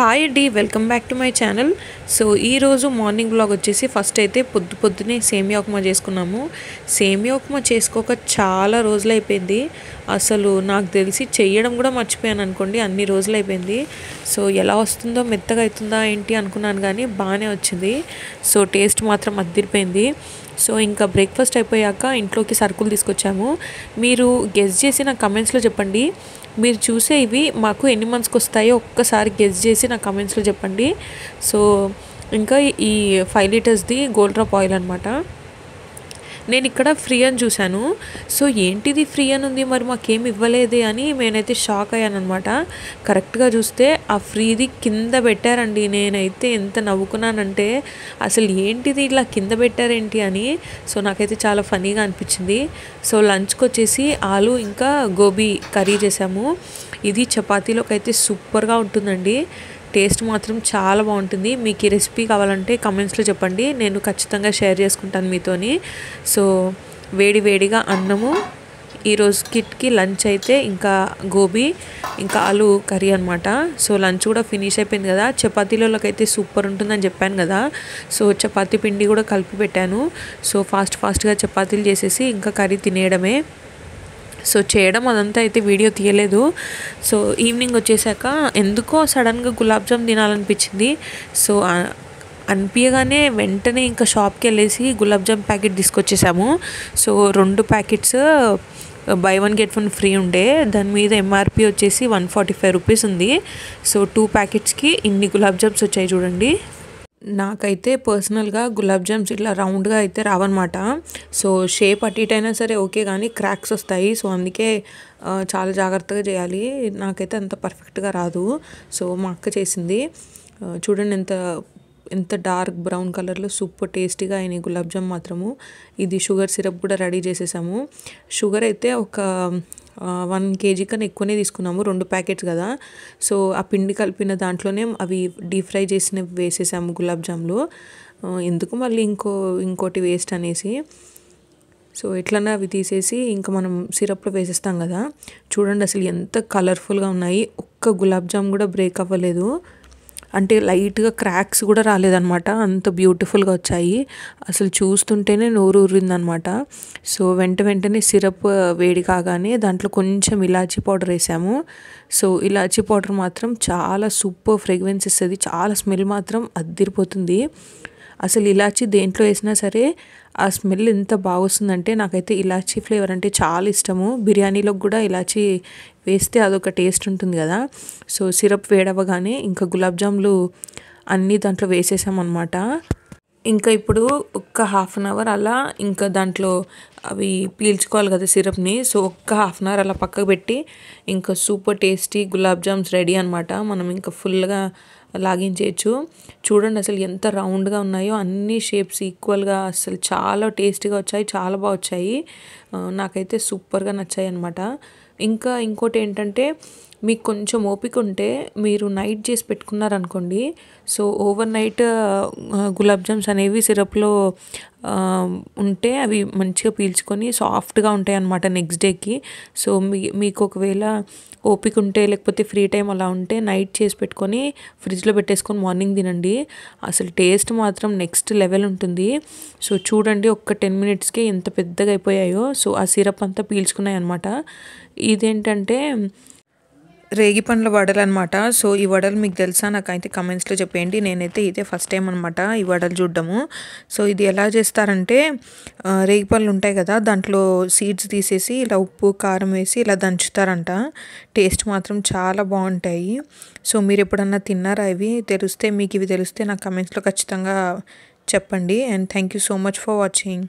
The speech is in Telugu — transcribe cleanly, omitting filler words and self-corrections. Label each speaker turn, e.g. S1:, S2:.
S1: హాయ్ అండి, welcome back to my channel. So ఈరోజు మార్నింగ్ బ్లాగ్ వచ్చేసి ఫస్ట్ అయితే పొద్దునే సేమియా ఉప్మా చేసుకున్నాము. సేమియా ఉప్మా చేసుకోక చాలా రోజులు అయిపోయింది. అసలు నాకు తెలిసి చెయ్యడం కూడా మర్చిపోయాను అనుకోండి, అన్ని రోజులు అయిపోయింది. సో ఎలా వస్తుందో, మెత్తగా అవుతుందా ఏంటి అనుకున్నాను, కానీ బాగానే వచ్చింది. సో టేస్ట్ మాత్రం అదిరిపోయింది. సో ఇంకా బ్రేక్ఫాస్ట్ అయిపోయాక ఇంట్లోకి సరుకులు తీసుకొచ్చాము. మీరు గెస్ చేసి నా కమెంట్స్లో చెప్పండి, మీరు చూసే ఇవి మాకు ఎన్ని మంత్స్కి వస్తాయో ఒక్కసారి గెస్ చేసి నా కమెంట్స్లో చెప్పండి. సో ఇంకా ఈ 5 లీటర్స్ది గోల్డ్ డ్రాప్ ఆయిల్ అనమాట. నేను ఇక్కడ ఫ్రీ అని చూశాను. సో ఏంటిది ఫ్రీ అని ఉంది, మరి మాకేమి ఇవ్వలేదే అని నేనైతే షాక్ అయ్యాను అనమాట. కరెక్ట్గా చూస్తే ఆ ఫ్రీది కింద పెట్టారండి. నేనైతే ఎంత నవ్వుకున్నానంటే అసలు ఏంటిది ఇలా కింద పెట్టారేంటి అని. సో నాకైతే చాలా ఫనీగా అనిపించింది. సో లంచ్కి వచ్చేసి ఆలు ఇంకా గోబీ కర్రీ చేసాము. ఇది చపాతీలోకి అయితే సూపర్గా ఉంటుందండి. టేస్ట్ మాత్రం చాలా బాగుంటుంది. మీకు ఈ రెసిపీ కావాలంటే కమెంట్స్లో చెప్పండి, నేను ఖచ్చితంగా షేర్ చేసుకుంటాను మీతోని. సో వేడిగా అన్నము, ఈరోజు కిట్కి లంచ్ అయితే ఇంకా గోబీ ఇంకా ఆలు కర్రీ అనమాట. సో లంచ్ కూడా ఫినిష్ అయిపోయింది కదా. చపాతీలలోకి అయితే సూపర్ ఉంటుందని చెప్పాను కదా. సో చపాతీ పిండి కూడా కలిపి పెట్టాను. సో ఫాస్ట్గా చపాతీలు చేసేసి ఇంకా కర్రీ తినేయడమే. సో చేయడం అదంతా అయితే వీడియో తీయలేదు. సో ఈవినింగ్ వచ్చేసాక ఎందుకో సడన్గా గులాబ్ జామ్ తినాలనిపించింది. సో అనిపించగానే వెంటనే ఇంకా షాప్కి వెళ్ళేసి గులాబ్ జామ్ ప్యాకెట్ తీసుకొచ్చేసాము. So 2 packets buy 1 get 1 free ఉండే. దాని మీద ఎంఆర్పి వచ్చేసి 145 రూపీస్ ఉంది. సో 2 ప్యాకెట్స్కి ఇన్ని గులాబ్ జామ్స్ వచ్చాయి చూడండి. నాకైతే పర్సనల్గా గులాబ్ జామ్స్ ఇట్లా రౌండ్గా అయితే రావన్నమాట. సో షేప్ అటు ఇటు అయినా సరే ఓకే, కానీ క్రాక్స్ వస్తాయి. సో అందుకే చాలా జాగ్రత్తగా చేయాలి. నాకైతే అంత పర్ఫెక్ట్గా రాదు. సో మా అక్క చేసింది. చూడండి ఎంత డార్క్ బ్రౌన్ కలర్లో సూపర్ టేస్టీగా అయినాయి గులాబ్ జామ్ మాత్రము. ఇది షుగర్ సిరప్ కూడా రెడీ చేసేసాము. షుగర్ అయితే ఒక 1 kg కన్నా ఎక్కువనే తీసుకున్నాము, 2 ప్యాకెట్స్ కదా. సో ఆ పిండి కలిపిన దాంట్లోనే అవి డీప్ ఫ్రై చేసినవి వేసేసాము గులాబ్ జామ్లు. ఎందుకు మళ్ళీ ఇంకోటి వేస్ట్ అనేసి. సో ఎట్లన్నా అవి తీసేసి ఇంకా మనం సిరప్లో వేసేస్తాం కదా. చూడండి అసలు ఎంత కలర్ఫుల్గా ఉన్నాయి. ఒక్క గులాబ్ జామ్ కూడా బ్రేక్ అవ్వలేదు, అంటే లైట్గా క్రాక్స్ కూడా రాలేదన్నమాట. అంత బ్యూటిఫుల్గా వచ్చాయి. అసలు చూస్తుంటేనే నోరు ఊరిందనమాట. సో వెంటనే సిరప్ వేడి కాగానే దాంట్లో కొంచెం ఇలాచీ పౌడర్ వేసాము. సో ఇలాచీ పౌడర్ మాత్రం చాలా సూపర్ ఫ్రేగ్రెన్స్ ఇస్తుంది. చాలా స్మెల్ మాత్రం అద్దిరిపోతుంది. అసలు ఇలాచీ దేంట్లో వేసినా సరే ఆ స్మెల్ ఎంత బాగా వస్తుందంటే, నాకైతే ఇలాచీ ఫ్లేవర్ అంటే చాలా ఇష్టము. బిర్యానీలో కూడా ఇలాచీ వేస్తే అదొక టేస్ట్ ఉంటుంది కదా. సో సిరప్ వేడవగానే ఇంకా గులాబ్ జాములు అన్నీ దాంట్లో వేసేసామన్నమాట. ఇంకా ఇప్పుడు ఒక్క 1/2 అవర్ అలా ఇంకా దాంట్లో అవి పీల్చుకోవాలి కదా సిరప్ని. సో ఒక్క 1/2 అవర్ అలా పక్కకు పెట్టి ఇంకా super tasty gulab jams ready అనమాట. మనం ఇంకా ఫుల్గా లాగించేయచ్చు. చూడండి అసలు ఎంత రౌండ్గా ఉన్నాయో, అన్ని షేప్స్ ఈక్వల్గా అసలు చాలా టేస్టీగా వచ్చాయి, చాలా బాగా వచ్చాయి. నాకైతే సూపర్గా నచ్చాయి అనమాట. ఇంకా ఇంకోటి ఏంటంటే, మీకు కొంచెం ఓపిక ఉంటే మీరు నైట్ చేసి పెట్టుకున్నారనుకోండి. So over night gulab jams అనేవి సిరప్లో ఉంటే అవి మంచిగా పీల్చుకొని సాఫ్ట్గా ఉంటాయి అన్నమాట నెక్స్ట్ డేకి. సో మీకు ఒకవేళ ఓపిక ఉంటే లేకపోతే ఫ్రీ టైం అలా ఉంటే నైట్ చేసి పెట్టుకొని ఫ్రిడ్జ్లో పెట్టేసుకొని మార్నింగ్ తినండి. అసలు టేస్ట్ మాత్రం నెక్స్ట్ లెవెల్ ఉంటుంది. సో చూడండి ఒక్క 10 మినిట్స్కే ఎంత పెద్దగా అయిపోయాయో. సో ఆ సిరప్ అంతా పీల్చుకున్నాయి అనమాట. ఇదేంటంటే రేగి పండ్ల వడలు అనమాట. సో ఈ వడలు మీకు తెలుసా, నాకైతే కమెంట్స్లో చెప్పేయండి. నేనైతే ఇదే ఫస్ట్ టైం అనమాట ఈ వడలు చూడడము. సో ఇది ఎలా చేస్తారంటే, రేగి పళ్ళు ఉంటాయి కదా, దాంట్లో సీడ్స్ తీసేసి ఇలా ఉప్పు కారం వేసి ఇలా దంచుతారంట. టేస్ట్ మాత్రం చాలా బాగుంటాయి. సో మీరు ఎప్పుడన్నా తిన్నారా ఇవి? మీకు ఇవి తెలిస్తే నాకు కమెంట్స్లో ఖచ్చితంగా చెప్పండి. And thank you so much for watching.